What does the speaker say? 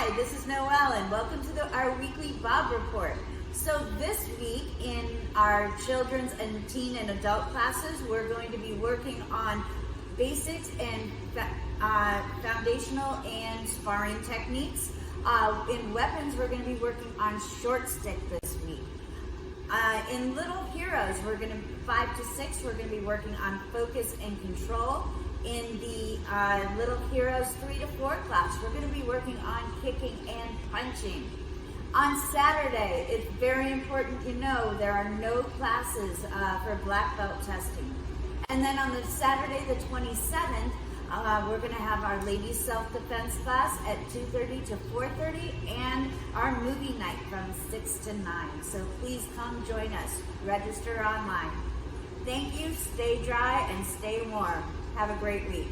Hi, this is Noelle and welcome to our weekly Bob Report. So this week in our children's and teen and adult classes, we're going to be working on basics and foundational and sparring techniques. In weapons, we're going to be working on short stick this week. In Little Heroes, 5 to 6, we're going to be working on focus and control. In the Little Heroes 3 to 4 class, we're going to be working on kicking and punching. On Saturday, it's very important to know there are no classes for black belt testing. And then on the Saturday the 27th, we're going to have our ladies self-defense class at 2:30 to 4:30 and our movie night from 6 to 9. So please come join us. Register online. Thank you, stay dry and stay warm. Have a great week.